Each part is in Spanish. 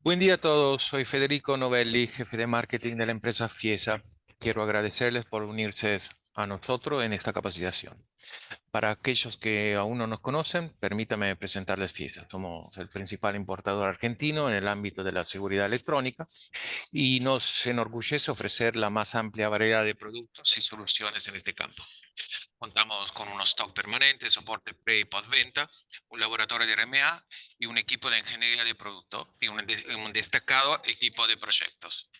Buen día a todos, soy Federico Novelli, jefe de marketing de la empresa Fiesa. Quiero agradecerles por unirse a nosotros en esta capacitación. Para aquellos que aún no nos conocen, permítame presentarles Fiesa. Somos el principal importador argentino en el ámbito de la seguridad electrónica y nos enorgullece ofrecer la más amplia variedad de productos y soluciones en este campo. Contamos con un stock permanente, soporte pre y postventa, un laboratorio de RMA y un equipo de ingeniería de producto y un destacado equipo de proyectos.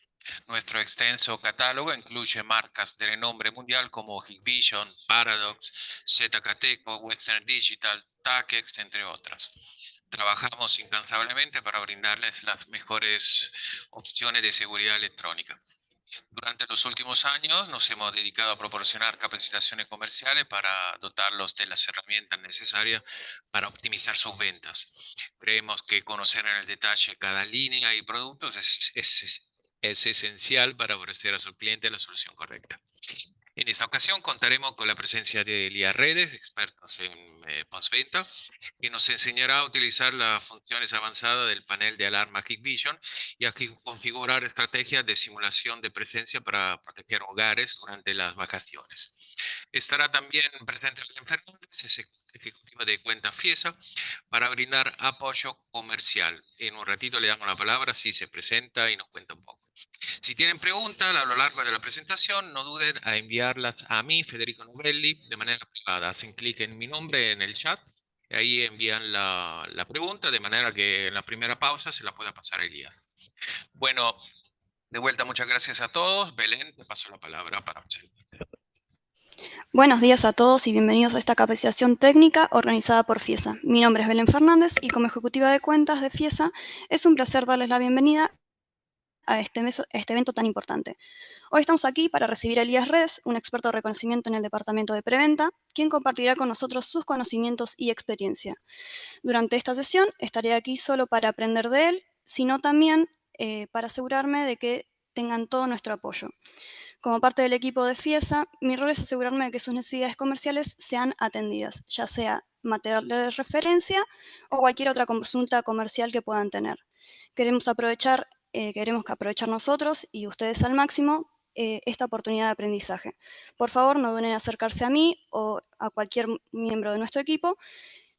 Nuestro extenso catálogo incluye marcas de renombre mundial como Hikvision, Paradox, ZKTeco, Western Digital, Takex, entre otras. Trabajamos incansablemente para brindarles las mejores opciones de seguridad electrónica. Durante los últimos años nos hemos dedicado a proporcionar capacitaciones comerciales para dotarlos de las herramientas necesarias para optimizar sus ventas. Creemos que conocer en el detalle cada línea y productos es esencial para ofrecer a su cliente la solución correcta. En esta ocasión contaremos con la presencia de Elías Redes, expertos en postventa, que nos enseñará a utilizar las funciones avanzadas del panel de alarma Hikvision y a configurar estrategias de simulación de presencia para proteger hogares durante las vacaciones. Estará también presente Belén Fernández, ejecutiva de cuenta Fiesa, para brindar apoyo comercial. En un ratito le damos la palabra si se presenta y nos cuenta un poco. Si tienen preguntas a lo largo de la presentación, no duden a enviarlas a mí, Federico Novelli, de manera privada. Hacen clic en mi nombre en el chat, y ahí envían la pregunta, de manera que en la primera pausa se la pueda pasar a Elías. Bueno, de vuelta, muchas gracias a todos. Belén, te paso la palabra para presentarte. Buenos días a todos y bienvenidos a esta capacitación técnica organizada por Fiesa. Mi nombre es Belén Fernández y como ejecutiva de cuentas de Fiesa es un placer darles la bienvenida a este evento tan importante. Hoy estamos aquí para recibir a Elías Redes, un experto de reconocimiento en el departamento de preventa, quien compartirá con nosotros sus conocimientos y experiencia. Durante esta sesión estaré aquí solo para aprender de él, sino también para asegurarme de que tengan todo nuestro apoyo. Como parte del equipo de Fiesa, mi rol es asegurarme de que sus necesidades comerciales sean atendidas, ya sea material de referencia o cualquier otra consulta comercial que puedan tener. Queremos que aprovechar nosotros y ustedes al máximo esta oportunidad de aprendizaje. Por favor, no duden en acercarse a mí o a cualquier miembro de nuestro equipo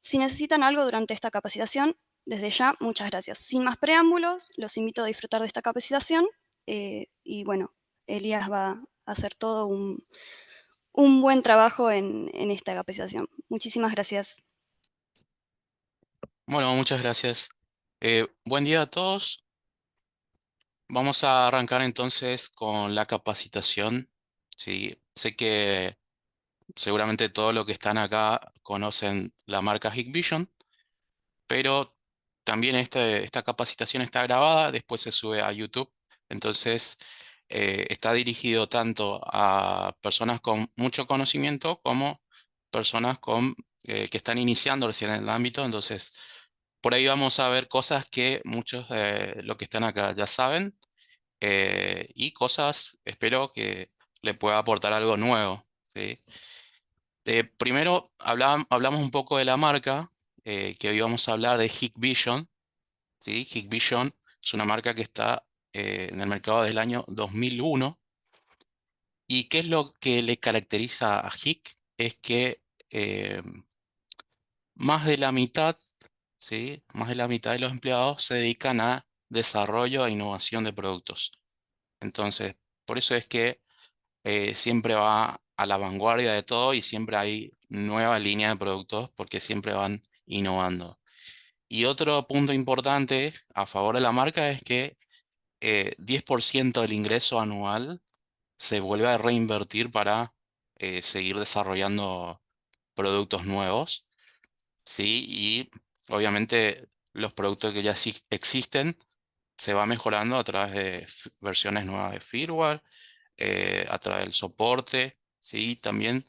si necesitan algo durante esta capacitación. Desde ya, muchas gracias. Sin más preámbulos, los invito a disfrutar de esta capacitación y bueno, Elías va a hacer todo un buen trabajo en esta capacitación. Muchísimas gracias. Bueno, muchas gracias. Buen día a todos. Vamos a arrancar entonces con la capacitación. Sí, sé que seguramente todos los que están acá conocen la marca Hikvision, pero también esta capacitación está grabada, después se sube a YouTube. Entonces, está dirigido tanto a personas con mucho conocimiento como personas que están iniciando recién en el ámbito. Entonces, por ahí vamos a ver cosas que muchos de los que están acá ya saben, y cosas, espero que le pueda aportar algo nuevo, ¿sí? Primero hablamos un poco de la marca, que hoy vamos a hablar de Hikvision, ¿sí? Hikvision es una marca que está en el mercado desde el año 2001. ¿Y qué es lo que le caracteriza a Hik? Es que eh, más de la mitad, ¿sí? Más de la mitad de los empleados se dedican a desarrollo e innovación de productos. Entonces, por eso es que siempre va a la vanguardia de todo y siempre hay nueva línea de productos porque siempre van innovando. Y otro punto importante a favor de la marca es que 10% del ingreso anual se vuelve a reinvertir para seguir desarrollando productos nuevos, ¿sí? Y obviamente los productos que ya sí existen se va mejorando a través de versiones nuevas de firmware, a través del soporte, ¿sí? También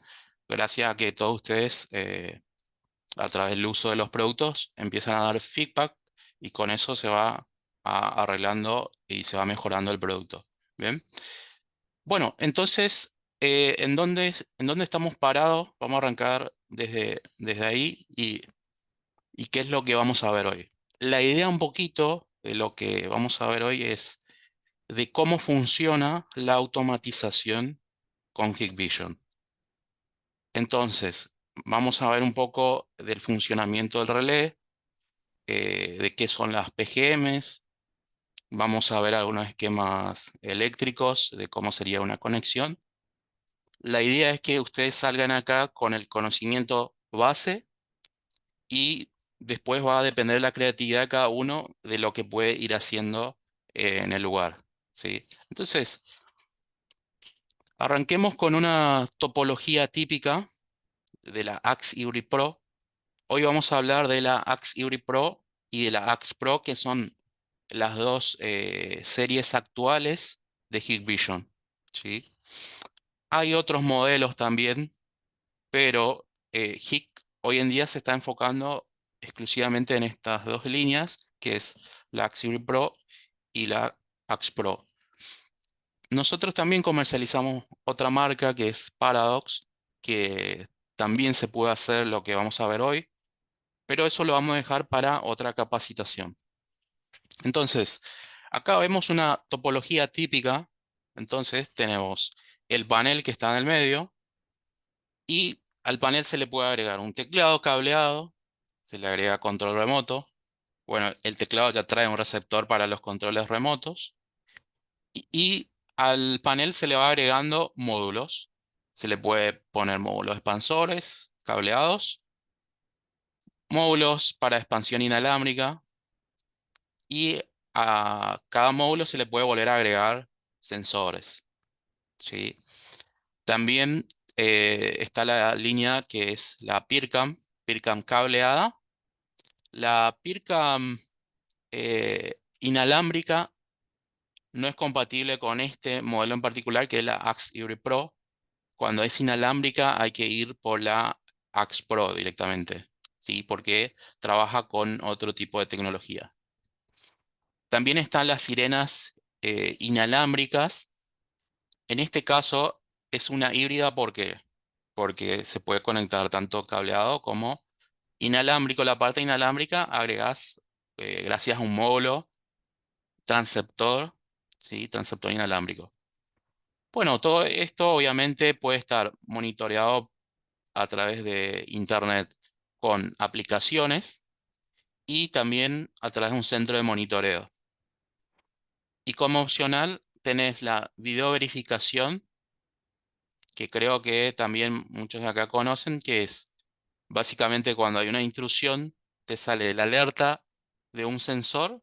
gracias a que todos ustedes, a través del uso de los productos, empiezan a dar feedback y con eso se va arreglando y se va mejorando el producto. ¿Bien? Bueno, entonces, ¿en dónde estamos parados? Vamos a arrancar desde ahí y qué es lo que vamos a ver hoy. La idea un poquito de lo que vamos a ver hoy es de cómo funciona la automatización con Hikvision. Entonces, vamos a ver un poco del funcionamiento del relé, de qué son las PGMs, vamos a ver algunos esquemas eléctricos de cómo sería una conexión. La idea es que ustedes salgan acá con el conocimiento base y después va a depender la creatividad de cada uno de lo que puede ir haciendo en el lugar, ¿sí? Entonces, arranquemos con una topología típica de la Axe Hybrid Pro. Hoy vamos a hablar de la Axe Hybrid Pro y de la Axe Pro, que son las dos series actuales de Hikvision, ¿sí? Hay otros modelos también, pero HIK hoy en día se está enfocando exclusivamente en estas dos líneas, que es la Axe Hybrid Pro y la Axe Pro. Nosotros también comercializamos otra marca que es Paradox, que también se puede hacer lo que vamos a ver hoy, pero eso lo vamos a dejar para otra capacitación. Entonces, acá vemos una topología típica. Entonces, tenemos el panel que está en el medio y al panel se le puede agregar un teclado cableado, se le agrega control remoto. Bueno, el teclado ya trae un receptor para los controles remotos y al panel se le va agregando módulos. Se le puede poner módulos expansores, cableados, módulos para expansión inalámbrica y a cada módulo se le puede volver a agregar sensores, ¿sí? También está la línea que es la PIRCam cableada. La PIRCam inalámbrica no es compatible con este modelo en particular, que es la Axe Hybrid Pro. Cuando es inalámbrica hay que ir por la Axe Pro directamente, ¿sí? Porque trabaja con otro tipo de tecnología. También están las sirenas inalámbricas. En este caso es una híbrida porque se puede conectar tanto cableado como inalámbrico. La parte inalámbrica agregas, gracias a un módulo transceptor, ¿sí? Transceptor inalámbrico. Bueno, todo esto obviamente puede estar monitoreado a través de Internet con aplicaciones y también a través de un centro de monitoreo. Y como opcional tenés la video verificación, que creo que también muchos de acá conocen, que es básicamente cuando hay una intrusión, te sale la alerta de un sensor,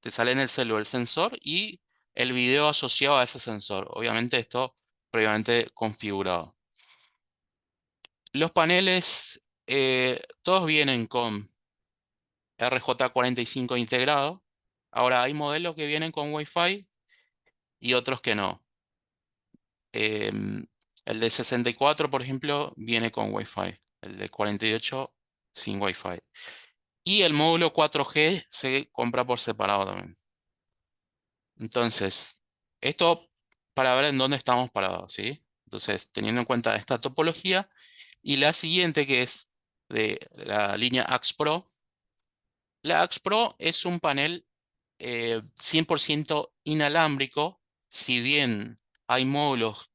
te sale en el celular el sensor y el video asociado a ese sensor. Obviamente esto previamente configurado. Los paneles todos vienen con RJ45 integrado. Ahora hay modelos que vienen con Wi-Fi y otros que no. El de 64, por ejemplo, viene con Wi-Fi. El de 48 sin Wi-Fi. Y el módulo 4G se compra por separado también. Entonces, esto para ver en dónde estamos parados, ¿sí? Entonces, teniendo en cuenta esta topología y la siguiente que es de la línea Axe Pro. La Axe Pro es un panel 100% inalámbrico, si bien hay módulos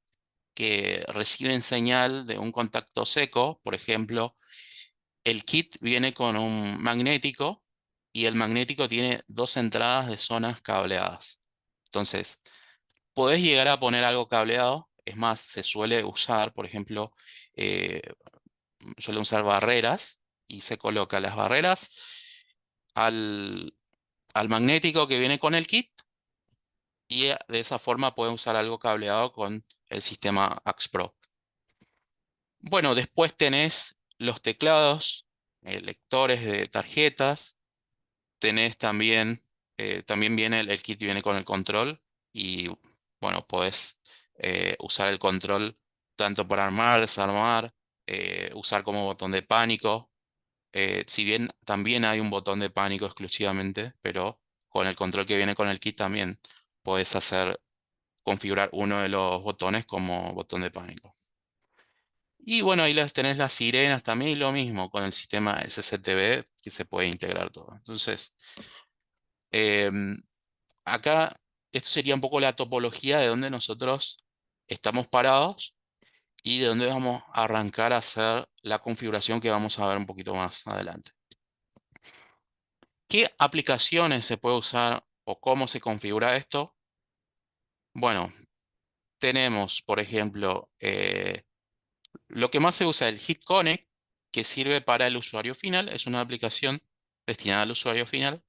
que reciben señal de un contacto seco, por ejemplo, el kit viene con un magnético y el magnético tiene dos entradas de zonas cableadas. Entonces, podés llegar a poner algo cableado, es más, se suele usar, por ejemplo, eh, suele usar barreras y se coloca las barreras al, al magnético que viene con el kit y de esa forma pueden usar algo cableado con el sistema Axe Pro. Bueno, después tenés los teclados, lectores de tarjetas, tenés también, también viene el kit viene con el control y bueno, podés usar el control tanto para armar, desarmar, usar como botón de pánico. Si bien también hay un botón de pánico exclusivamente, pero con el control que viene con el kit también podés configurar uno de los botones como botón de pánico. Y bueno, ahí tenés las sirenas también y lo mismo con el sistema SCTV que se puede integrar todo. Entonces, Acá, esto sería un poco la topología de donde nosotros estamos parados y de dónde vamos a arrancar a hacer la configuración que vamos a ver un poquito más adelante. ¿Qué aplicaciones se puede usar o cómo se configura esto? Bueno, tenemos, por ejemplo, lo que más se usa, el Heat Connect, que sirve para el usuario final, es una aplicación destinada al usuario final.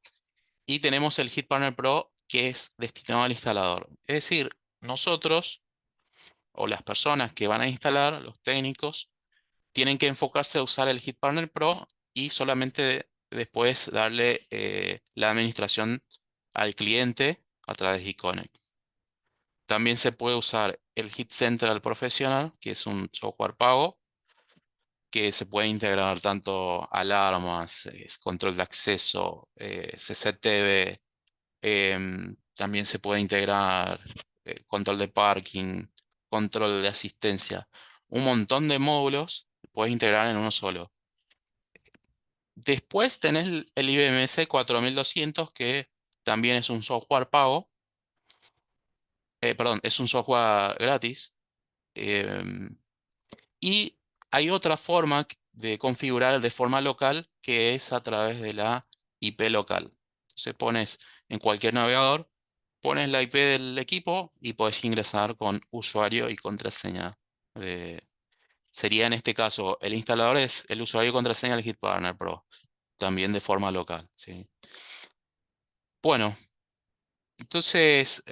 Y tenemos el Heat Partner Pro, que es destinado al instalador. Es decir, nosotros o las personas que van a instalar, los técnicos, tienen que enfocarse a usar el Heat Partner Pro y solamente después darle la administración al cliente a través de eConnect. También se puede usar el Heat Central Professional, que es un software pago, que se puede integrar tanto alarmas, control de acceso, CCTV. También se puede integrar control de parking, control de asistencia. Un montón de módulos que puedes integrar en uno solo. Después tenés el IBMS 4200, que también es un software pago. Perdón, es un software gratis. em, y hay otra forma de configurar de forma local, que es a través de la IP local. Entonces pones en cualquier navegador, pones la IP del equipo y puedes ingresar con usuario y contraseña. Sería en este caso, el instalador es el usuario y contraseña del Heat Partner Pro, también de forma local, ¿sí? Bueno, entonces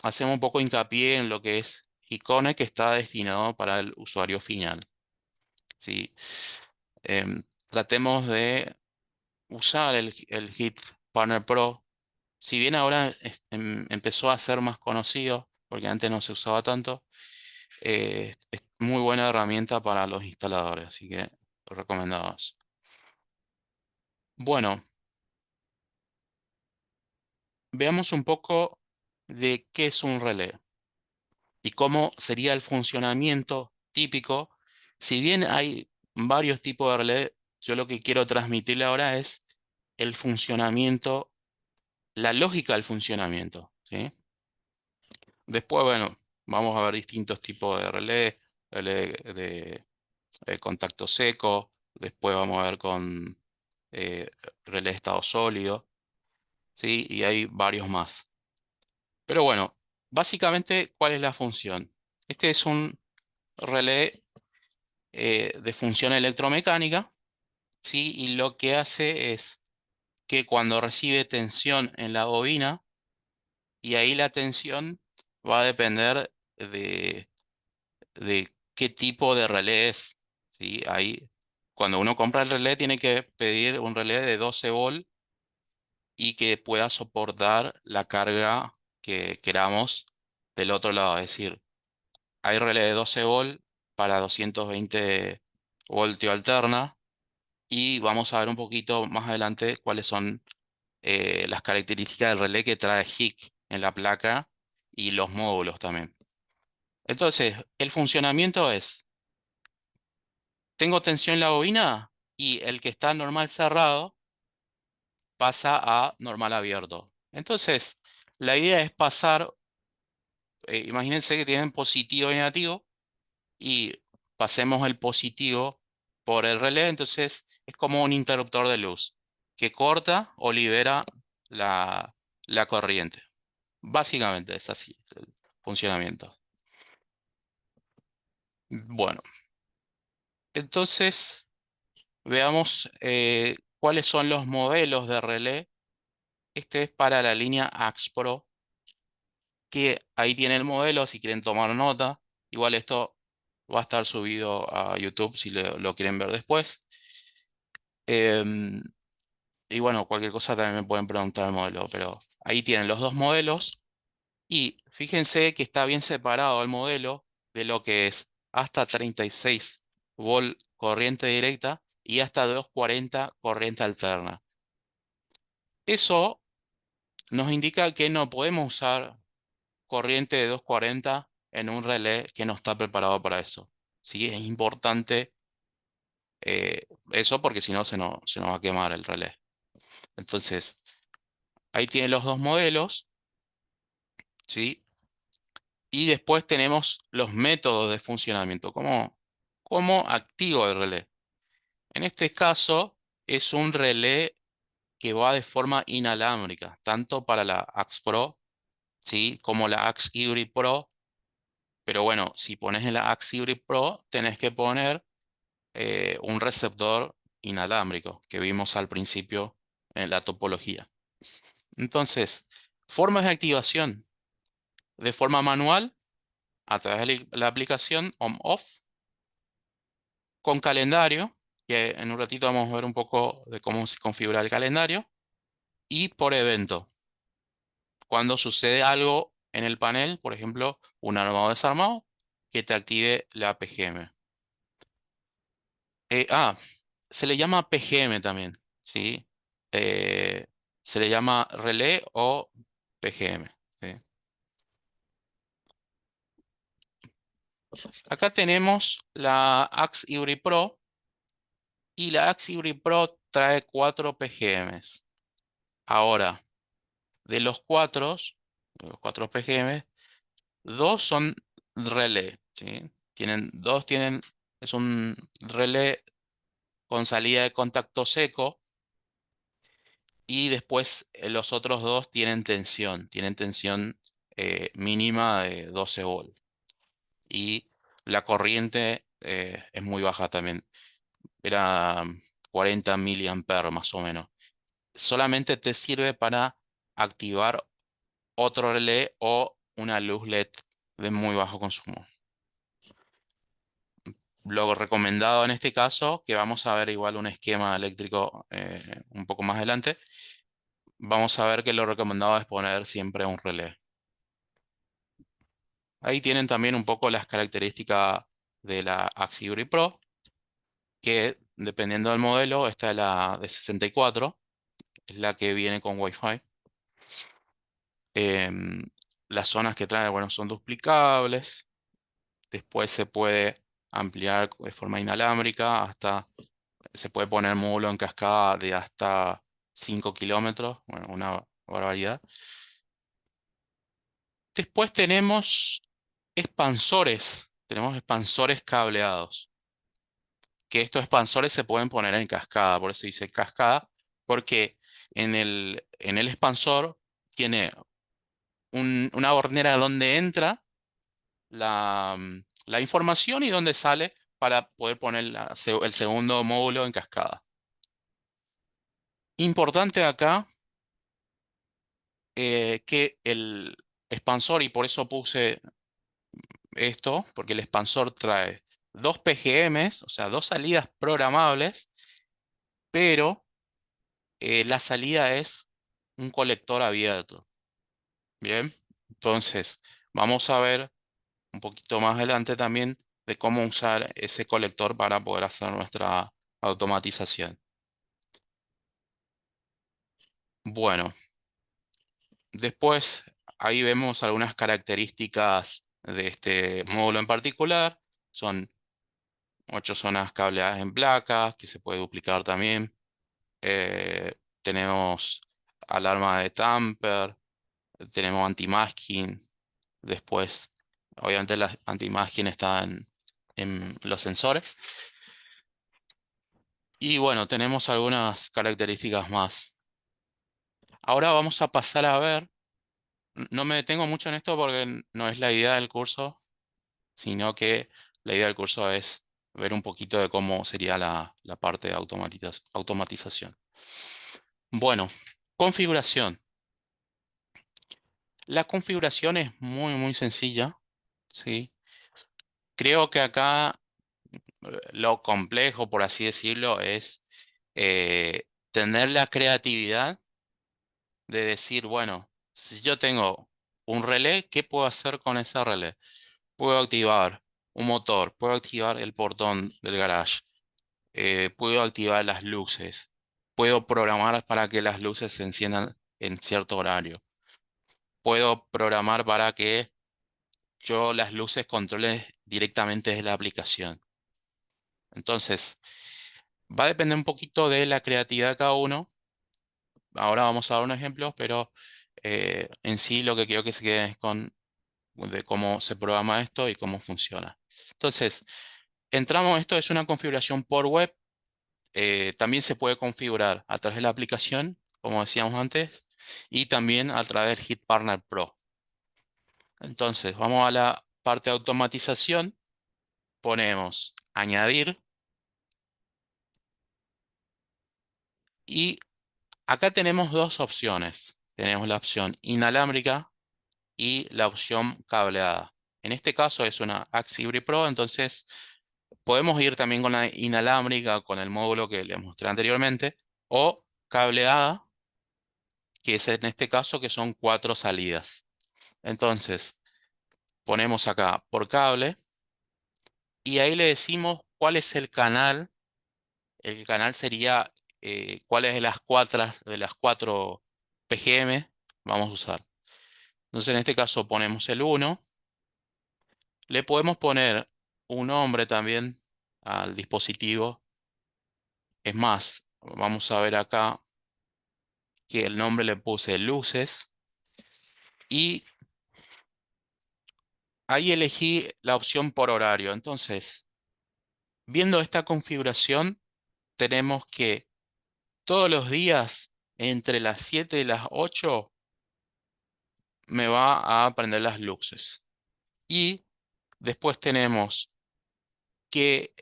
hacemos un poco hincapié en lo que es Icone, que está destinado para el usuario final, ¿sí? Tratemos de usar el Heat Partner Pro. Si bien ahora empezó a ser más conocido, porque antes no se usaba tanto, es muy buena herramienta para los instaladores, así que recomendados. Bueno, veamos un poco de qué es un relé y cómo sería el funcionamiento típico. Si bien hay varios tipos de relé, yo lo que quiero transmitirle ahora es el funcionamiento, la lógica del funcionamiento, ¿sí? Después, bueno, vamos a ver distintos tipos de relé de contacto seco, después vamos a ver con eh, relé de estado sólido, ¿sí? Y hay varios más. Pero bueno, básicamente, ¿cuál es la función? Este es un relé de función electromecánica, ¿sí? Y lo que hace es que cuando recibe tensión en la bobina, y ahí la tensión va a depender de qué tipo de relé es, ¿sí? Ahí, cuando uno compra el relé, tiene que pedir un relé de 12 volt y que pueda soportar la carga que queramos del otro lado. Es decir, hay relé de 12 volt para 220 voltio alterna, y vamos a ver un poquito más adelante cuáles son las características del relé que trae HIC en la placa y los módulos también. Entonces, el funcionamiento es: tengo tensión en la bobina y el que está normal cerrado pasa a normal abierto. Entonces, la idea es pasar, imagínense que tienen positivo y negativo, y pasemos el positivo por el relé. Entonces, es como un interruptor de luz que corta o libera la corriente. Básicamente es así el funcionamiento. Bueno, entonces veamos cuáles son los modelos de relé. Este es para la línea AX Pro, que ahí tiene el modelo si quieren tomar nota. Igual esto va a estar subido a YouTube si lo quieren ver después. Em, y bueno, cualquier cosa también me pueden preguntar el modelo, pero ahí tienen los dos modelos. Y fíjense que está bien separado el modelo de lo que es hasta 36 volt corriente directa y hasta 240 corriente alterna. Eso nos indica que no podemos usar corriente de 240 en un relé que no está preparado para eso. Sí, es importante eso, porque si no se nos va a quemar el relé. Entonces, Ahí tiene los dos modelos, ¿sí? Y después tenemos los métodos de funcionamiento, cómo activo el relé. En este caso es un relé que va de forma inalámbrica, tanto para la AX Pro, ¿sí? Como la AX Hybrid Pro. Pero bueno, si pones en la AX Hybrid Pro, tenés que poner un receptor inalámbrico que vimos al principio en la topología. Entonces, formas de activación de forma manual a través de la aplicación on-off, con calendario, que en un ratito vamos a ver un poco de cómo se configura el calendario, y por evento. Cuando sucede algo en el panel, por ejemplo, un armado desarmado, que te active la PGM. Se le llama PGM también, ¿sí? Eh, Se le llama relé o PGM, ¿sí? Acá tenemos la Axe Hybrid Pro y la Axe Hybrid Pro trae 4 PGMs. Ahora, de los cuatro PGMs, dos son relé, ¿sí? Es un relé con salida de contacto seco. Y después los otros dos tienen tensión mínima de 12 volts. Y la corriente es muy baja también. Era 40 miliamperes más o menos. Solamente te sirve para activar otro relé o una luz LED de muy bajo consumo. Lo recomendado en este caso, que vamos a ver igual un esquema eléctrico un poco más adelante, vamos a ver que lo recomendado es poner siempre un relé. Ahí tienen también un poco las características de la Axie Hybrid Pro, que dependiendo del modelo, esta es la de 64, es la que viene con Wi-Fi. Em, las zonas que trae, bueno, son duplicables. Después se puede ampliar de forma inalámbrica se puede poner módulo en cascada de hasta 5 kilómetros, bueno, una barbaridad. Después tenemos expansores cableados, que estos expansores se pueden poner en cascada, por eso dice cascada, porque en el expansor tiene una hornera donde entra la información y donde sale para poder poner el segundo módulo en cascada. Importante acá que el expansor, y por eso puse esto, porque el expansor trae dos PGMs, o sea, dos salidas programables, pero la salida es un colector abierto. Bien, entonces vamos a ver un poquito más adelante también de cómo usar ese colector para poder hacer nuestra automatización. Bueno, después ahí vemos algunas características de este módulo en particular. Son 8 zonas cableadas en placas, que se puede duplicar también. Eh, Tenemos alarma de tamper, tenemos anti-masking. Después, obviamente, la anti-masking está en los sensores. Y bueno, tenemos algunas características más. Ahora vamos a pasar a ver. No me detengo mucho en esto porque no es la idea del curso, sino que la idea del curso es ver un poquito de cómo sería la parte de automatización. Bueno, configuración. La configuración es muy, muy sencilla, ¿sí? Creo que acá lo complejo, por así decirlo, es tener la creatividad de decir, bueno, si yo tengo un relé, ¿qué puedo hacer con ese relé? Puedo activar un motor, puedo activar el portón del garage, puedo activar las luces, puedo programar para que las luces se enciendan en cierto horario, puedo programar para que yo las luces controle directamente desde la aplicación. Entonces, va a depender un poquito de la creatividad de cada uno, ahora vamos a dar un ejemplo, pero en sí lo que quiero que se quede es con de cómo se programa esto y cómo funciona. Entonces, esto es una configuración por web. También se puede configurar a través de la aplicación, como decíamos antes, y también a través del Hit Partner Pro. Entonces, vamos a la parte de automatización, ponemos añadir y acá tenemos dos opciones. Tenemos la opción inalámbrica y la opción cableada. En este caso es una Axibri Pro, entonces podemos ir también con la inalámbrica, con el módulo que les mostré anteriormente, o cableada, que es en este caso que son 4 salidas. Entonces, ponemos acá por cable y ahí le decimos cuál es el canal. El canal sería cuáles de las cuatro PGM vamos a usar. Entonces, en este caso ponemos el 1. Le podemos poner un nombre también al dispositivo. Es más, vamos a ver acá que el nombre le puse luces y ahí elegí la opción por horario. Entonces, viendo esta configuración, tenemos que todos los días entre las 7 y las 8 me va a prender las luces. Y después tenemos que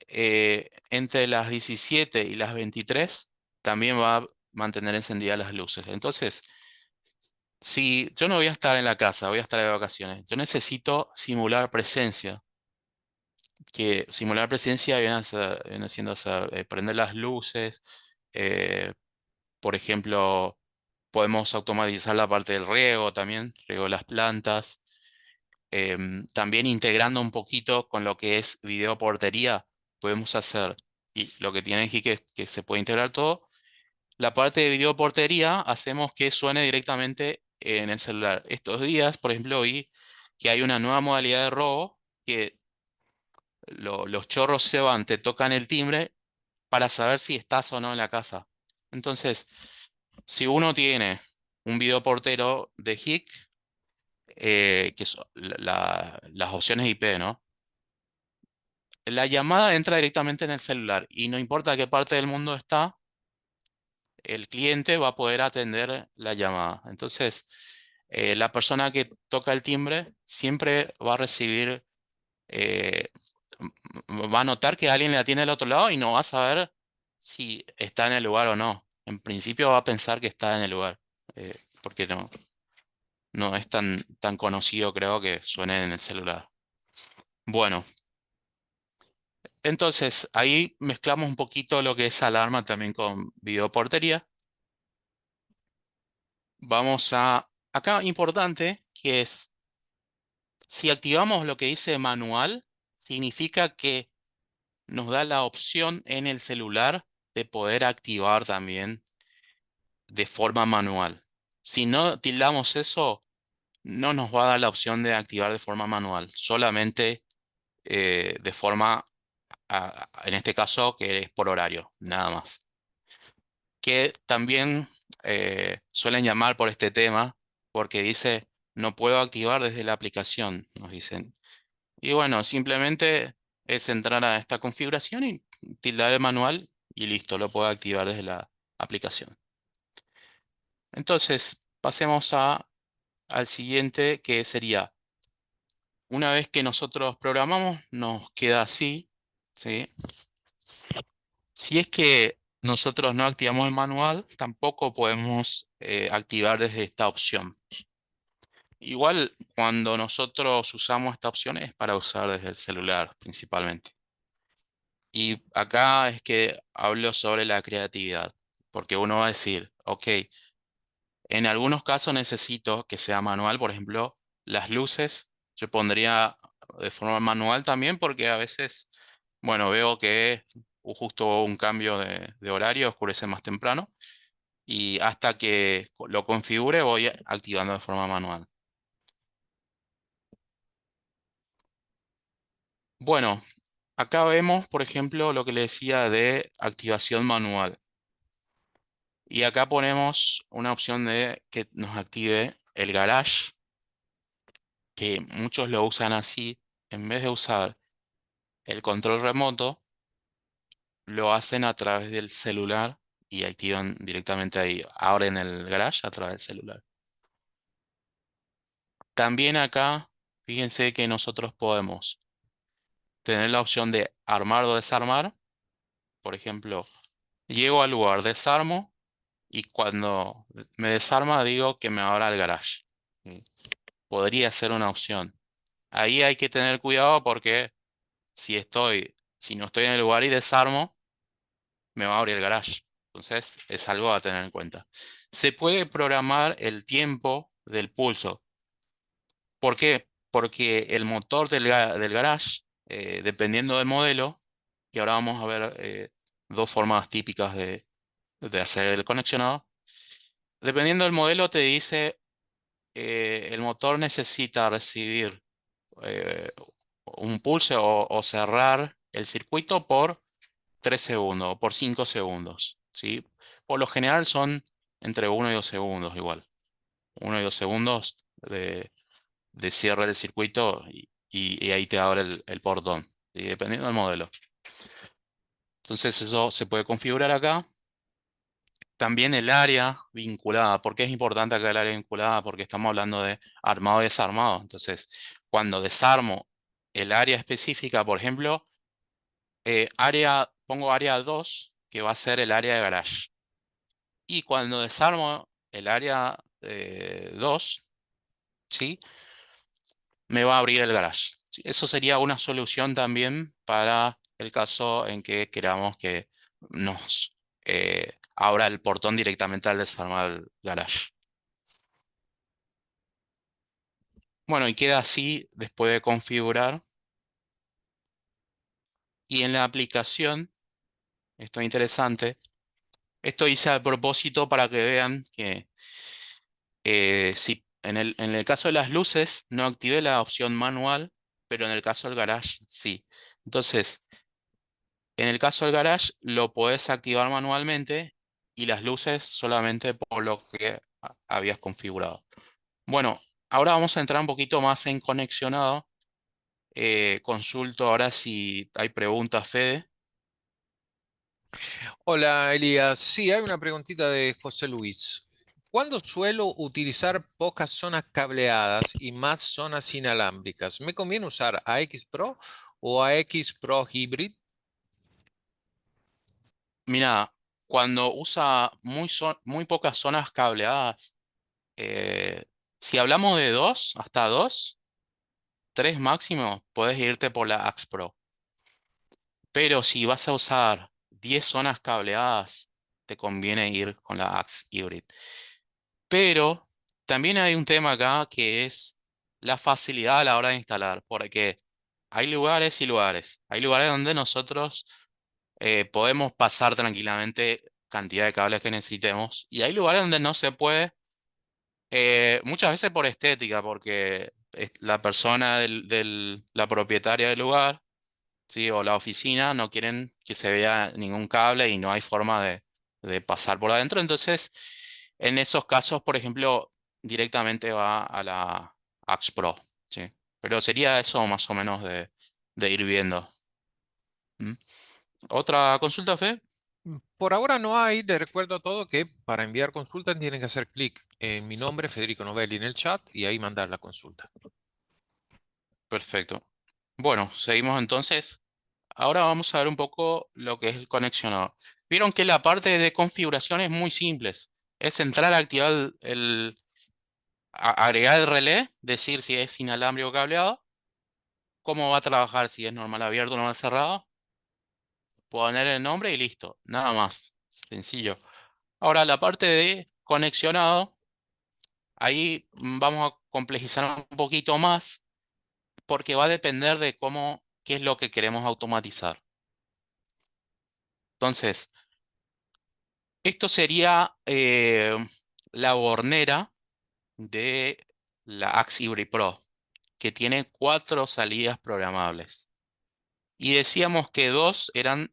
entre las 17 y las 23 también va a mantener encendidas las luces. Entonces, si yo no voy a estar en la casa, voy a estar de vacaciones, yo necesito simular presencia. Que simular presencia viene siendo hacer, prender las luces. eh, por ejemplo, podemos automatizar la parte del riego también, riego de las plantas. También integrando un poquito con lo que es videoportería, podemos hacer, y lo que tiene aquí que se puede integrar todo, la parte de videoportería hacemos que suene directamente en el celular. Estos días, por ejemplo, vi que hay una nueva modalidad de robo que los chorros se van, te tocan el timbre para saber si estás o no en la casa. Entonces, si uno tiene un videoportero de HIC, que son las opciones IP, ¿no? La llamada entra directamente en el celular y no importa qué parte del mundo está, el cliente va a poder atender la llamada. Entonces, la persona que toca el timbre siempre va a recibir, eh, va a notar que alguien le atiende al otro lado y no va a saber si está en el lugar o no. En principio va a pensar que está en el lugar, porque no es tan conocido, creo, que suene en el celular. Bueno, entonces ahí mezclamos un poquito lo que es alarma también con videoportería. Vamos a, acá importante, que es, si activamos lo que dice manual, significa que nos da la opción en el celular de poder activar también de forma manual. Si no tildamos eso, no nos va a dar la opción de activar de forma manual, solamente de forma, en este caso, que es por horario, nada más. Que también suelen llamar por este tema, porque dice, no puedo activar desde la aplicación, nos dicen. Y bueno, simplemente es entrar a esta configuración y tildar el manual y listo, lo puedo activar desde la aplicación. Entonces, pasemos al siguiente, que sería, una vez que nosotros programamos, nos queda así, ¿sí? Si es que nosotros no activamos el manual, tampoco podemos activar desde esta opción. Igual, cuando nosotros usamos esta opción es para usar desde el celular principalmente. Y acá es que hablo sobre la creatividad, porque uno va a decir, ok, en algunos casos necesito que sea manual, por ejemplo, las luces, yo pondría de forma manual también, porque a veces, bueno, veo que justo hubo un cambio de horario, oscurece más temprano, y hasta que lo configure voy activando de forma manual. Bueno, acá vemos, por ejemplo, lo que le decía de activación manual. Y acá ponemos una opción de que nos active el garage, que muchos lo usan así. En vez de usar el control remoto, lo hacen a través del celular y activan directamente ahí. Abren el garage a través del celular. También acá, fíjense que nosotros podemos tener la opción de armar o desarmar. Por ejemplo, llego al lugar, desarmo y cuando me desarma digo que me abra el garage. ¿Sí? Podría ser una opción. Ahí hay que tener cuidado porque si no estoy en el lugar y desarmo, me va a abrir el garage. Entonces es algo a tener en cuenta. Se puede programar el tiempo del pulso. ¿Por qué? Porque el motor del garage, dependiendo del modelo, y ahora vamos a ver dos formas típicas de hacer el conexionado. Dependiendo del modelo, te dice el motor necesita recibir eh, un pulso o cerrar el circuito por 3 segundos o por 5 segundos, ¿sí? Por lo general son entre 1 y 2 segundos igual. 1 y 2 segundos de cierre del circuito y ahí te abre el portón, ¿sí? Dependiendo del modelo. Entonces eso se puede configurar acá. También el área vinculada. ¿Por qué es importante acá el área vinculada? Porque estamos hablando de armado y desarmado. Entonces, cuando desarmo el área específica, por ejemplo, pongo área 2, que va a ser el área de garage. Y cuando desarmo el área 2, ¿sí? Me va a abrir el garage. ¿Sí? Eso sería una solución también para el caso en que queramos que nos abra el portón directamente al desarmar el garage. Bueno, y queda así después de configurar. Y en la aplicación, esto es interesante, esto hice a propósito para que vean que si en el caso de las luces no activé la opción manual, pero en el caso del garage sí. Entonces, en el caso del garage lo podés activar manualmente y las luces solamente por lo que habías configurado. Bueno, ahora vamos a entrar un poquito más en conexionado. Consulto ahora si hay preguntas, Fede. Hola, Elías. Sí, hay una preguntita de José Luis. ¿Cuándo suelo utilizar pocas zonas cableadas y más zonas inalámbricas? ¿Me conviene usar AX Pro o AX Pro Hybrid? Mira, cuando usa muy pocas zonas cableadas, eh, si hablamos de dos, hasta dos, tres máximo, puedes irte por la Axe Pro. Pero si vas a usar 10 zonas cableadas, te conviene ir con la Axe Hybrid. Pero también hay un tema acá que es la facilidad a la hora de instalar, porque hay lugares y lugares. Hay lugares donde nosotros podemos pasar tranquilamente cantidad de cables que necesitemos y hay lugares donde no se puede, muchas veces por estética, porque la persona la propietaria del lugar, ¿sí? O la oficina no quieren que se vea ningún cable y no hay forma de pasar por adentro. Entonces, en esos casos, por ejemplo, directamente va a la Axe Pro, ¿sí? Pero sería eso más o menos de ir viendo. ¿Mm? ¿Otra consulta, Fe? Por ahora no hay. Le recuerdo a todo que para enviar consultas tienen que hacer clic en mi nombre, Federico Novelli, en el chat y ahí mandar la consulta. Perfecto. Bueno, seguimos entonces. Ahora vamos a ver un poco lo que es el conexionado. Vieron que la parte de configuración es muy simple. Es entrar a activar agregar el relé, decir si es inalámbrico o cableado, cómo va a trabajar, si es normal abierto o normal cerrado, poner el nombre y listo. Nada más. Sencillo. Ahora la parte de conexionado, ahí vamos a complejizar un poquito más porque va a depender de qué es lo que queremos automatizar. Entonces, esto sería la bornera de la Axe Hybrid Pro, que tiene 4 salidas programables. Y decíamos que 2 eran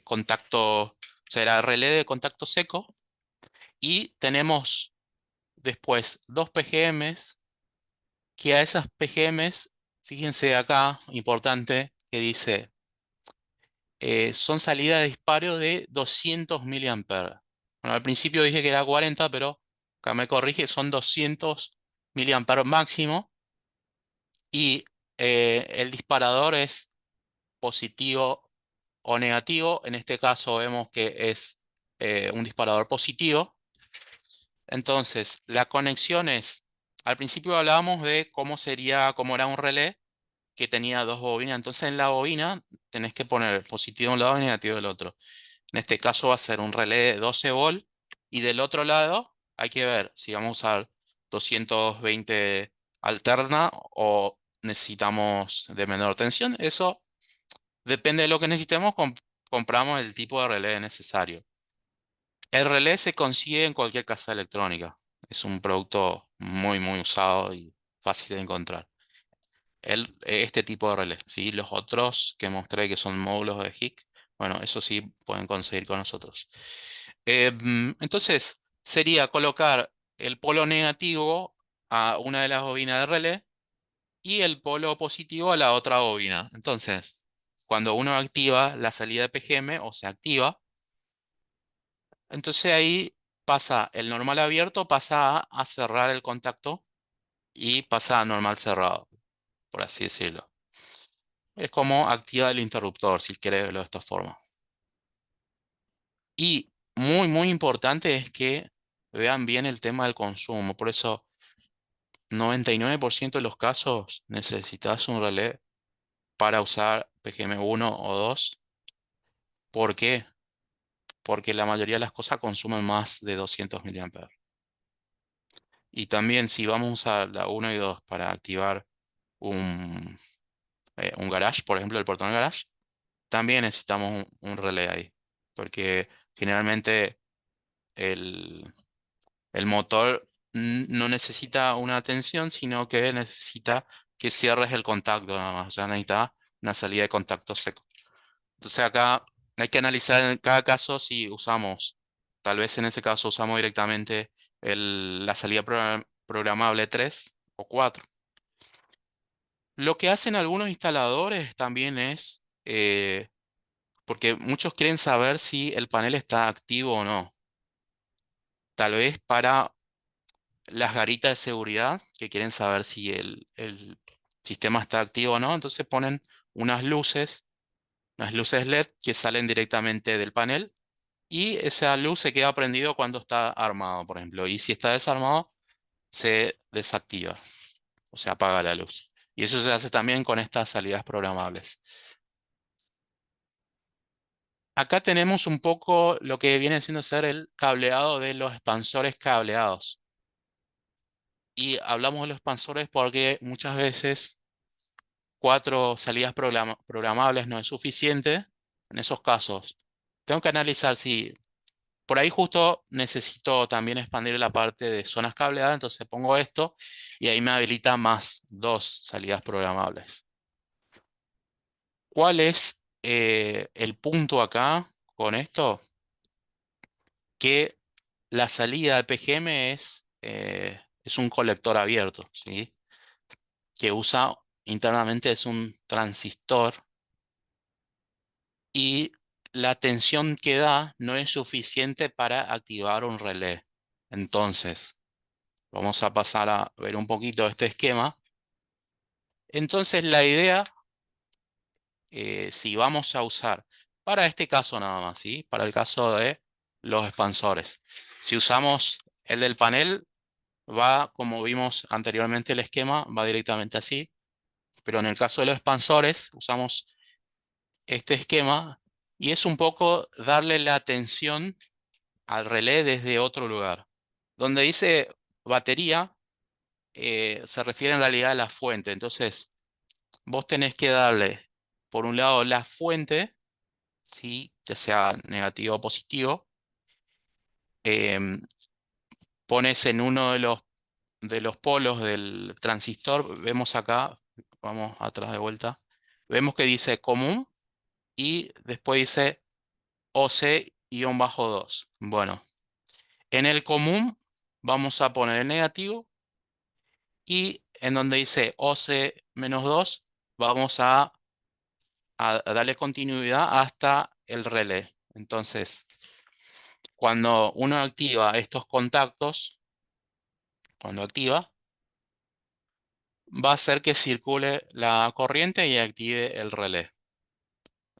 contacto, o sea, era relé de contacto seco Y tenemos después dos PGMs, que a esas PGMs, fíjense acá, importante, que dice, son salida de disparo de 200 miliamperes. Bueno, al principio dije que era 40, pero acá me corrige, son 200 miliamperes máximo. Y el disparador es positivo o negativo. En este caso vemos que es un disparador positivo. Entonces, la conexión es, al principio hablábamos de cómo era un relé que tenía dos bobinas. Entonces, en la bobina tenés que poner positivo de un lado y negativo del otro. En este caso va a ser un relé de 12 volt y del otro lado hay que ver si vamos a usar 220 alterna o necesitamos de menor tensión. Eso depende de lo que necesitemos, compramos el tipo de relé necesario. El relé se consigue en cualquier casa electrónica. Es un producto muy usado y fácil de encontrar. Este tipo de relé, ¿sí? Los otros que mostré que son módulos de HIC, bueno, eso sí pueden conseguir con nosotros. Entonces, sería colocar el polo negativo a una de las bobinas de relé y el polo positivo a la otra bobina. Entonces, cuando uno activa la salida de PGM o se activa, entonces ahí pasa el normal abierto, pasa a cerrar el contacto y pasa a normal cerrado, por así decirlo. Es como activa el interruptor, si quieres verlo de esta forma. Y muy importante es que vean bien el tema del consumo. Por eso, 99% de los casos necesitas un relé para usar PGM1 o 2. ¿Por qué? Porque la mayoría de las cosas consumen más de 200 miliamperes. Y también si vamos a usar la 1 y 2 para activar un garage, por ejemplo, el portón de garage, también necesitamos un relé ahí. Porque generalmente el, el motor no necesita una tensión, sino que necesita que cierres el contacto nada más. O sea, necesita una salida de contacto seco. Entonces acá hay que analizar en cada caso si usamos, tal vez en ese caso usamos directamente la salida programable 3 o 4. Lo que hacen algunos instaladores también es, porque muchos quieren saber si el panel está activo o no. Tal vez para las garitas de seguridad, que quieren saber si el sistema está activo o no, entonces ponen unas luces LED que salen directamente del panel y esa luz se queda prendido cuando está armado, por ejemplo. Y si está desarmado, se desactiva o se apaga la luz. Y eso se hace también con estas salidas programables. Acá tenemos un poco lo que viene siendo ser el cableado de los expansores cableados. Y hablamos de los expansores porque muchas veces 4 salidas programables no es suficiente. En esos casos, tengo que analizar si por ahí justo necesito también expandir la parte de zonas cableadas, entonces pongo esto y ahí me habilita más 2 salidas programables. ¿Cuál es el punto acá con esto? Que la salida de PGM es un colector abierto, ¿sí? Que usa internamente es un transistor y la tensión que da no es suficiente para activar un relé. Entonces, vamos a pasar a ver un poquito este esquema. Entonces, la idea, si vamos a usar, para este caso nada más, ¿sí? Para el caso de los expansores. Si usamos el del panel, va, como vimos anteriormente el esquema, va directamente así. Pero en el caso de los expansores, usamos este esquema y es un poco darle la atención al relé desde otro lugar. Donde dice batería, se refiere en realidad a la fuente. Entonces, vos tenés que darle, por un lado, la fuente, ¿sí? Ya sea negativo o positivo. Em, Pones en uno de los polos del transistor, vemos acá, vamos atrás de vuelta, vemos que dice común y después dice OC-2. Bueno, En el común vamos a poner el negativo y en donde dice OC-2 vamos a darle continuidad hasta el relé. Entonces, cuando uno activa estos contactos, cuando activa, va a hacer que circule la corriente y active el relé.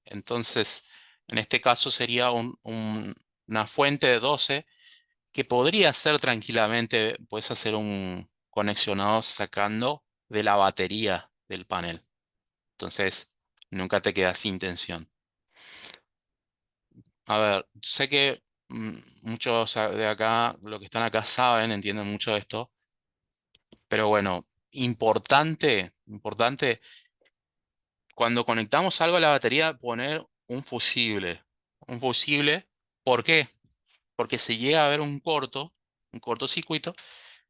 Entonces, en este caso sería una fuente de 12 que podría ser tranquilamente, puedes hacer un conexionado sacando de la batería del panel. Entonces, nunca te quedas sin tensión. A ver, sé que muchos de acá, los que están acá saben, entienden mucho de esto, pero bueno, importante, cuando conectamos algo a la batería, poner un fusible. Un fusible, ¿por qué? Porque si llega a haber un cortocircuito,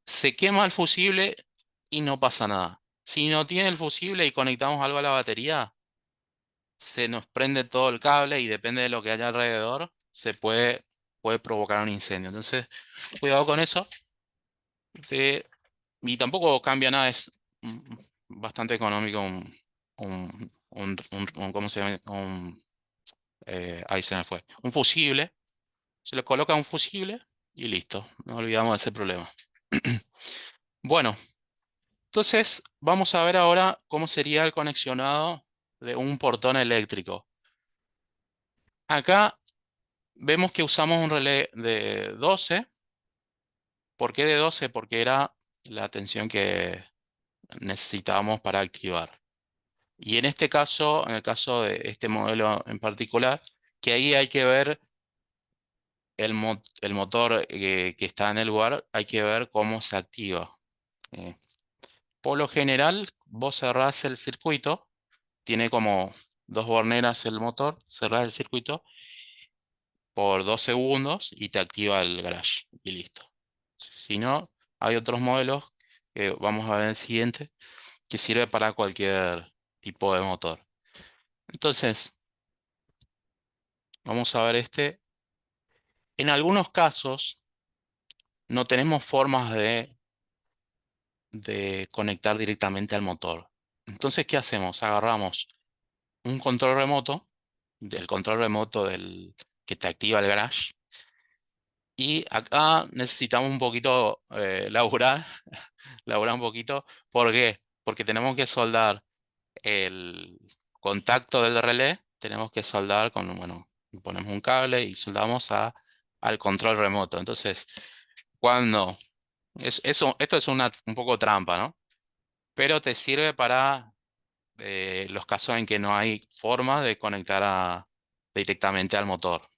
se quema el fusible y no pasa nada. Si no tiene el fusible y conectamos algo a la batería, se nos prende todo el cable y depende de lo que haya alrededor, puede provocar un incendio. Entonces, cuidado con eso. Sí, y tampoco cambia nada, es mm, bastante económico ¿cómo se llama? Ahí se me fue. Un fusible. Se le coloca un fusible y listo. No olvidamos de ese problema. Bueno, entonces vamos a ver ahora cómo sería el conexionado de un portón eléctrico. Acá vemos que usamos un relé de 12. ¿Por qué de 12? Porque era la tensión que necesitábamos para activar. Y en este caso, en el caso de este modelo en particular, que ahí hay que ver el motor que está en el lugar, hay que ver cómo se activa. Eh, por lo general, vos cerrás el circuito, tiene como dos borneras el motor, cerrás el circuito por 2 segundos y te activa el garage y listo. Si no, hay otros modelos que vamos a ver en el siguiente que sirve para cualquier tipo de motor. Entonces, vamos a ver este. En algunos casos no tenemos formas de conectar directamente al motor. Entonces, ¿qué hacemos? Agarramos un control remoto, del control remoto que te activa el garage. Y acá necesitamos un poquito laburar, laburar un poquito. ¿Por qué? Porque tenemos que soldar el contacto del relé, tenemos que soldar con, bueno, ponemos un cable y soldamos al control remoto. Entonces, cuando, esto es un poco trampa, ¿no? Pero te sirve para los casos en que no hay forma de conectar directamente al motor.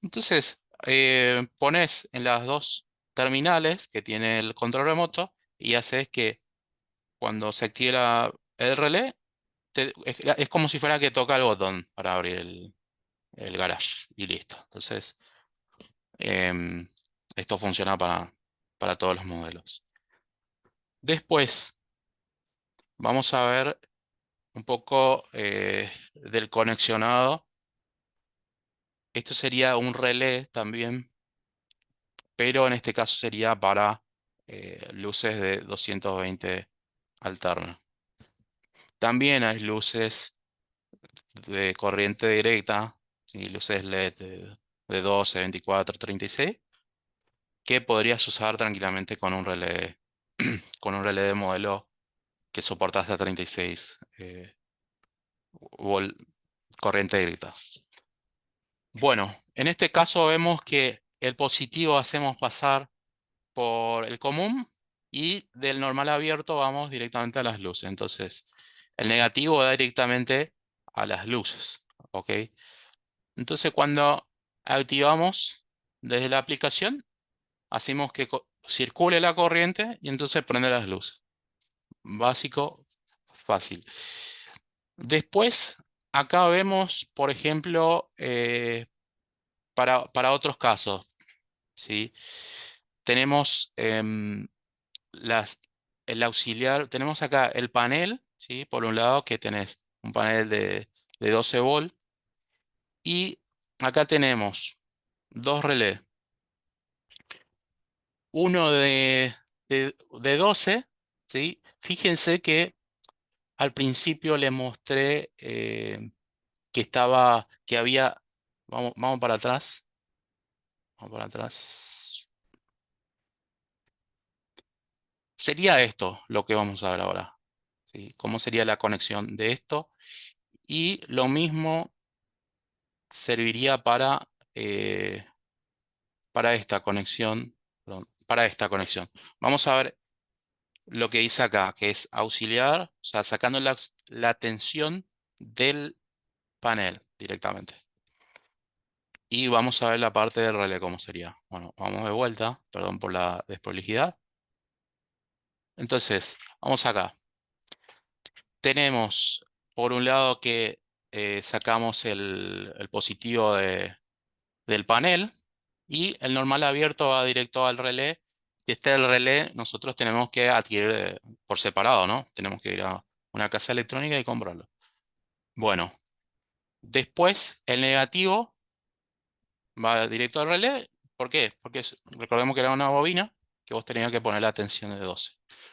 Entonces, pones en las dos terminales que tiene el control remoto y haces que cuando se active el relé, es como si fuera que toca el botón para abrir el garage y listo. Entonces, em, esto funciona para todos los modelos. Después, vamos a ver un poco del conexionado. Esto sería un relé también, pero en este caso sería para luces de 220 alternas. También hay luces de corriente directa, y luces LED de 12, 24, 36, que podrías usar tranquilamente con un relé, con un relé de modelo que soporta hasta 36 volt corriente directa. Bueno, en este caso vemos que el positivo hacemos pasar por el común y del normal abierto vamos directamente a las luces. Entonces, el negativo va directamente a las luces. ¿Ok? Entonces, cuando activamos desde la aplicación, hacemos que circule la corriente y entonces prende las luces. Básico, fácil. Después, acá vemos, por ejemplo, para otros casos, ¿sí? Tenemos el auxiliar, tenemos acá el panel, ¿sí? Por un lado que tenés un panel de 12 volt y acá tenemos dos relés. uno de 12, ¿sí? Fíjense que al principio les mostré que había, vamos para atrás, vamos para atrás. Sería esto lo que vamos a ver ahora, ¿sí? ¿Cómo sería la conexión de esto? Y lo mismo serviría para esta conexión, perdón, para esta conexión. Vamos a ver lo que dice acá, que es auxiliar, o sea, sacando la tensión del panel directamente. Y vamos a ver la parte del relé, cómo sería. Bueno, vamos de vuelta, perdón por la desprolijidad. Entonces, vamos acá. Tenemos, por un lado, que sacamos el positivo del panel y el normal abierto va directo al relé. Y el relé nosotros tenemos que adquirir por separado, ¿no? Tenemos que ir a una casa electrónica y comprarlo. Bueno, después el negativo va directo al relé. ¿Por qué? Porque recordemos que era una bobina que vos tenías que poner la tensión de 12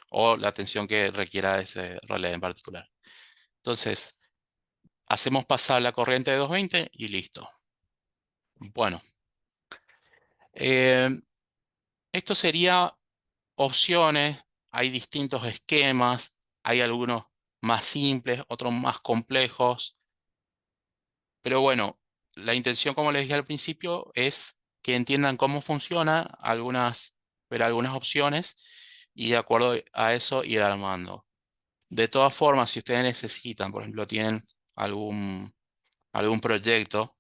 o la tensión que requiera ese relé en particular. Entonces, hacemos pasar la corriente de 220 y listo. Bueno, eh, esto sería opciones. Hay distintos esquemas, hay algunos más simples, otros más complejos. Pero bueno, la intención, como les dije al principio, es que entiendan cómo funciona, ver algunas opciones y de acuerdo a eso ir armando. De todas formas, si ustedes necesitan, por ejemplo, tienen algún proyecto,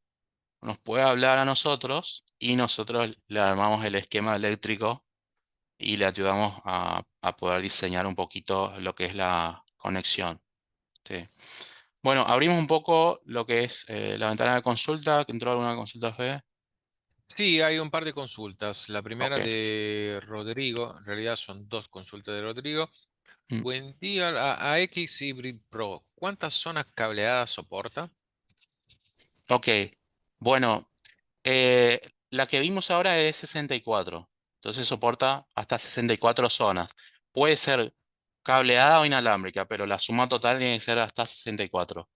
nos puede hablar a nosotros y nosotros le armamos el esquema eléctrico y le ayudamos a poder diseñar un poquito lo que es la conexión. ¿Sí? Bueno, abrimos un poco lo que es la ventana de consulta. ¿Que entró alguna consulta, Fede? Sí, hay un par de consultas. La Ok. primera de Rodrigo, en realidad son dos consultas de Rodrigo. Mm, Buen día, AX Hybrid Pro. ¿Cuántas zonas cableadas soporta? ok. Bueno, la que vimos ahora es 64. Entonces soporta hasta 64 zonas. Puede ser cableada o inalámbrica, pero la suma total tiene que ser hasta 64.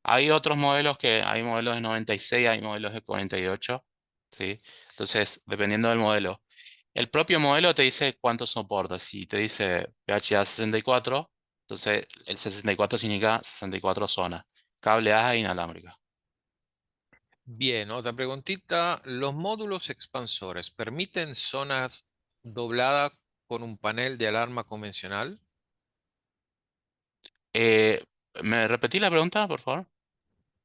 Hay otros modelos hay modelos de 96, hay modelos de 48, ¿sí? Entonces, dependiendo del modelo. El propio modelo te dice cuánto soporta. Si te dice PHA 64, entonces el 64 significa 64 zonas. Cableadas e inalámbricas. Bien, otra preguntita. ¿Los módulos expansores permiten zonas dobladas con un panel de alarma convencional? Eh, ¿Me repetí la pregunta, por favor?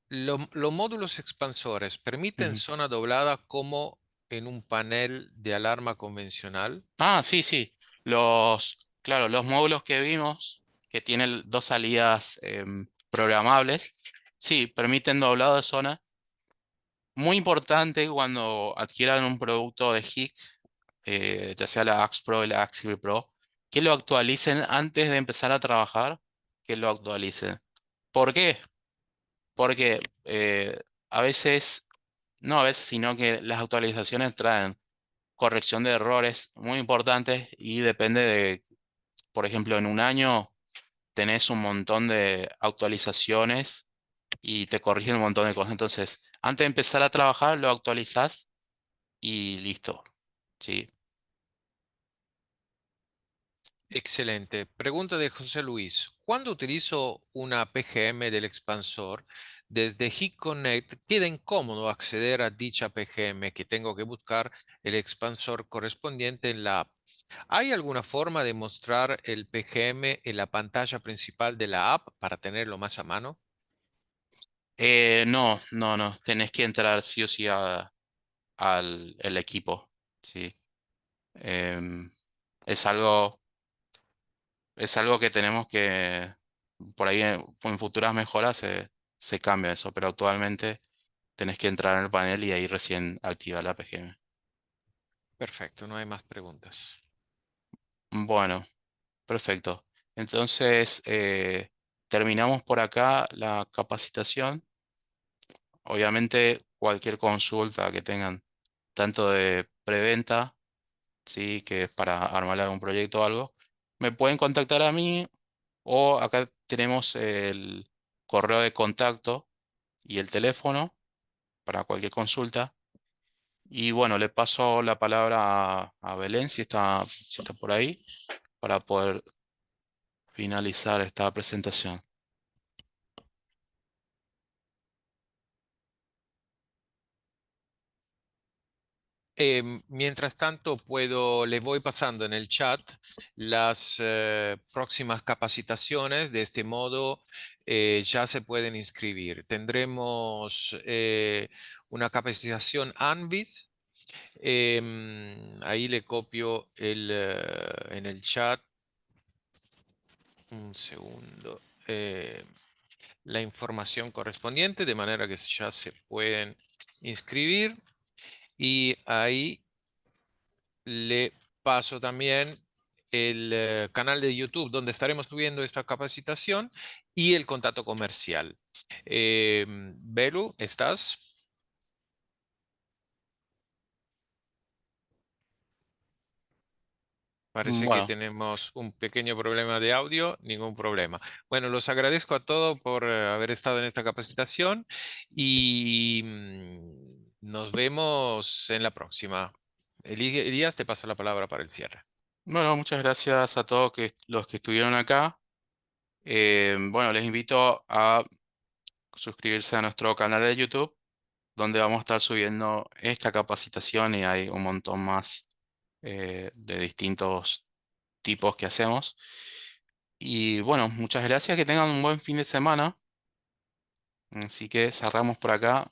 ¿Los módulos expansores permiten Ujú. zona doblada como en un panel de alarma convencional? Ah, sí, sí. Claro, los módulos que vimos, que tienen dos salidas programables, sí, permiten doblado de zona. Muy importante cuando adquieran un producto de HIC, ya sea la Axe Pro y la Axe Hybrid Pro, que lo actualicen antes de empezar a trabajar, que lo actualicen. ¿Por qué? Porque a veces, no a veces, sino que las actualizaciones traen corrección de errores muy importantes y depende de, por ejemplo, en un año tenés un montón de actualizaciones y te corrigen un montón de cosas. Entonces, antes de empezar a trabajar, lo actualizás y listo. ¿Sí? Excelente. Pregunta de José Luis. ¿Cuándo utilizo una PGM del expansor? Desde Heat Connect queda incómodo acceder a dicha PGM que tengo que buscar el expansor correspondiente en la app. ¿Hay alguna forma de mostrar el PGM en la pantalla principal de la app para tenerlo más a mano? No, no, no. Tenés que entrar sí o sí al el equipo. ¿Sí? Em, es algo, es algo que tenemos que, por ahí en futuras mejoras se cambia eso, pero actualmente tenés que entrar en el panel y ahí recién activar la PGM. Perfecto, no hay más preguntas. Bueno, perfecto. Entonces, terminamos por acá la capacitación. Obviamente, cualquier consulta que tengan, tanto de preventa ¿sí? Que es para armar algún proyecto o algo, me pueden contactar a mí o acá tenemos el correo de contacto y el teléfono para cualquier consulta. Y bueno, le paso la palabra a Belén si está por ahí para poder finalizar esta presentación. Mientras tanto, les voy pasando en el chat las próximas capacitaciones. De este modo, ya se pueden inscribir. Tendremos una capacitación ANVIS. Ahí le copio en el chat. Un segundo. La información correspondiente, de manera que ya se pueden inscribir. Y ahí le paso también el canal de YouTube donde estaremos subiendo esta capacitación y el contacto comercial. Belu, ¿estás? Parece que Bueno, tenemos un pequeño problema de audio, ningún problema. Bueno, los agradezco a todos por haber estado en esta capacitación y nos vemos en la próxima. Elías, te paso la palabra para el cierre. bueno, muchas gracias a todos los que estuvieron acá. Bueno, les invito a suscribirse a nuestro canal de YouTube, donde vamos a estar subiendo esta capacitación y hay un montón más de distintos tipos que hacemos. Y bueno, muchas gracias, que tengan un buen fin de semana. Así que cerramos por acá.